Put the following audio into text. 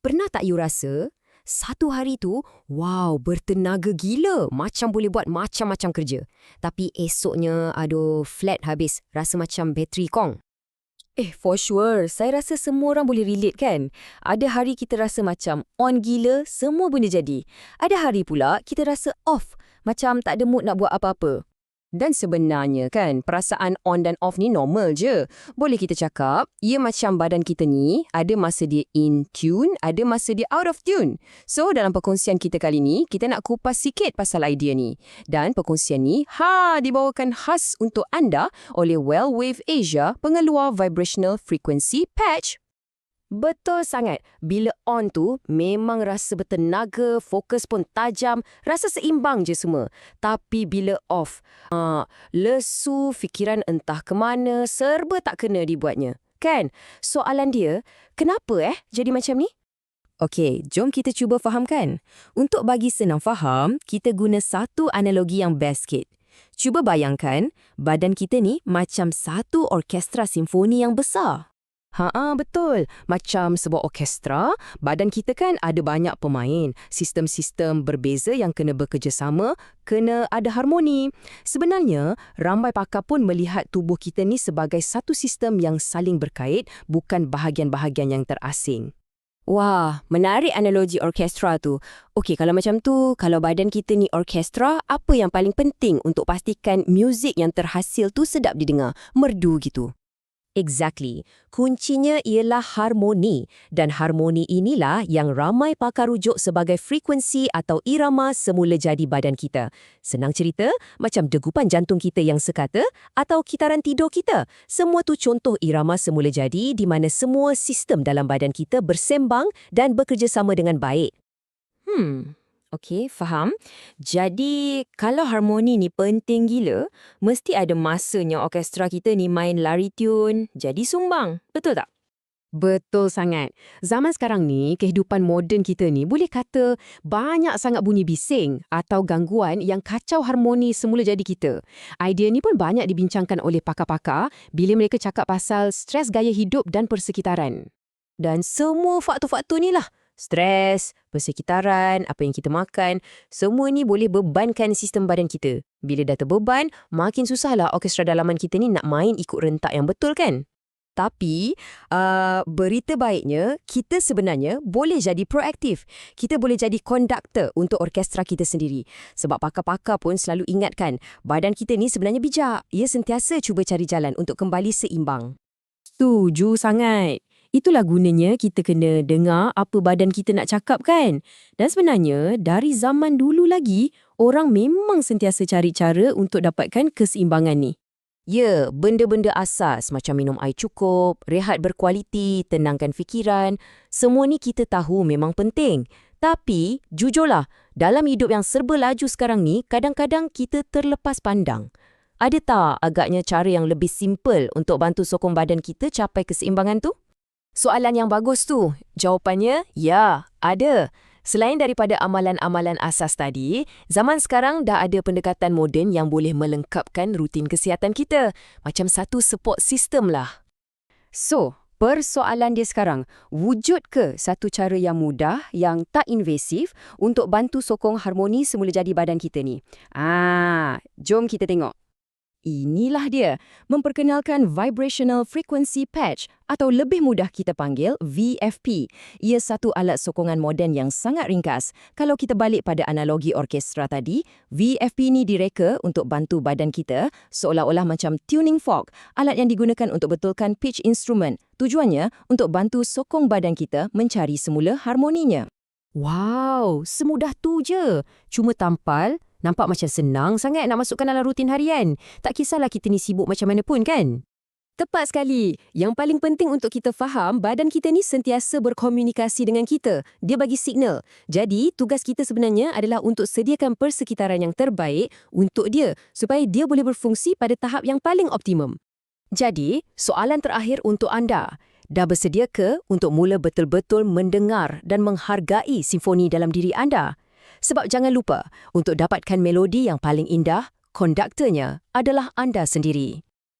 Pernah tak you rasa, satu hari tu, wow, bertenaga gila, macam boleh buat macam-macam kerja. Tapi esoknya, aduh, flat habis, rasa macam bateri kong. For sure. Saya rasa semua orang boleh relate kan? Ada hari kita rasa macam on gila, semua benda jadi. Ada hari pula kita rasa off, macam tak ada mood nak buat apa-apa. Dan sebenarnya kan, perasaan on dan off ni normal je. Boleh kita cakap, ia macam badan kita ni, ada masa dia in tune, ada masa dia out of tune. So, dalam perkongsian kita kali ni, kita nak kupas sikit pasal idea ni. Dan perkongsian ni, dibawakan khas untuk anda oleh Well Wave Asia, pengeluar vibrational frequency patch. Betul sangat. Bila on tu, memang rasa bertenaga, fokus pun tajam, rasa seimbang je semua. Tapi bila off, lesu, fikiran entah ke mana, serba tak kena dibuatnya. Kan? Soalan dia, kenapa jadi macam ni? Okey, jom kita cuba fahamkan. Untuk bagi senang faham, kita guna satu analogi yang best sikit. Cuba bayangkan, badan kita ni macam satu orkestra simfoni yang besar. Betul. Macam sebuah orkestra, badan kita kan ada banyak pemain. Sistem-sistem berbeza yang kena bekerjasama, kena ada harmoni. Sebenarnya, ramai pakar pun melihat tubuh kita ni sebagai satu sistem yang saling berkait, bukan bahagian-bahagian yang terasing. Wah, menarik analogi orkestra tu. Okey, kalau macam tu, kalau badan kita ni orkestra, apa yang paling penting untuk pastikan muzik yang terhasil tu sedap didengar, merdu gitu? Exactly. Kuncinya ialah harmoni. Dan harmoni inilah yang ramai pakar rujuk sebagai frekuensi atau irama semula jadi badan kita. Senang cerita, macam degupan jantung kita yang sekata atau kitaran tidur kita. Semua tu contoh irama semula jadi di mana semua sistem dalam badan kita bersembang dan bekerjasama dengan baik. Okey, faham. Jadi, kalau harmoni ni penting gila, mesti ada masanya orkestra kita ni main lari tune, jadi sumbang. Betul tak? Betul sangat. Zaman sekarang ni, kehidupan moden kita ni boleh kata banyak sangat bunyi bising atau gangguan yang kacau harmoni semula jadi kita. Idea ni pun banyak dibincangkan oleh pakar-pakar bila mereka cakap pasal stres gaya hidup dan persekitaran. Dan semua faktor-faktor ni lah, stres, persekitaran, apa yang kita makan, semua ni boleh bebankan sistem badan kita. Bila dah terbeban, makin susahlah orkestra dalaman kita ni nak main ikut rentak yang betul kan? Tapi, berita baiknya, kita sebenarnya boleh jadi proaktif. Kita boleh jadi konduktor untuk orkestra kita sendiri. Sebab pakar-pakar pun selalu ingatkan, badan kita ni sebenarnya bijak. Ia sentiasa cuba cari jalan untuk kembali seimbang. Setuju sangat. Itulah gunanya kita kena dengar apa badan kita nak cakap kan. Dan sebenarnya, dari zaman dulu lagi, orang memang sentiasa cari cara untuk dapatkan keseimbangan ni. Ya, benda-benda asas macam minum air cukup, rehat berkualiti, tenangkan fikiran, semua ni kita tahu memang penting. Tapi, jujurlah, dalam hidup yang serba laju sekarang ni, kadang-kadang kita terlepas pandang. Ada tak agaknya cara yang lebih simple untuk bantu sokong badan kita capai keseimbangan tu? Soalan yang bagus tu. Jawapannya, ya, ada. Selain daripada amalan-amalan asas tadi, zaman sekarang dah ada pendekatan moden yang boleh melengkapkan rutin kesihatan kita. Macam satu support system lah. So, persoalan dia sekarang, wujud ke satu cara yang mudah, yang tak invasif untuk bantu sokong harmoni semula jadi badan kita ni? Jom kita tengok. Inilah dia, memperkenalkan Vibrational Frequency Patch atau lebih mudah kita panggil VFP. Ia satu alat sokongan moden yang sangat ringkas. Kalau kita balik pada analogi orkestra tadi, VFP ni direka untuk bantu badan kita seolah-olah macam tuning fork, alat yang digunakan untuk betulkan pitch instrument. Tujuannya untuk bantu sokong badan kita mencari semula harmoninya. Wow, semudah tu je. Cuma tampal, nampak macam senang sangat nak masukkan dalam rutin harian. Tak kisahlah kita ni sibuk macam mana pun kan? Tepat sekali. Yang paling penting untuk kita faham, badan kita ni sentiasa berkomunikasi dengan kita. Dia bagi signal. Jadi, tugas kita sebenarnya adalah untuk sediakan persekitaran yang terbaik untuk dia, supaya dia boleh berfungsi pada tahap yang paling optimum. Jadi, soalan terakhir untuk anda. Dah bersedia ke untuk mula betul-betul mendengar dan menghargai simfoni dalam diri anda? Sebab jangan lupa, untuk dapatkan melodi yang paling indah, konduktornya adalah anda sendiri.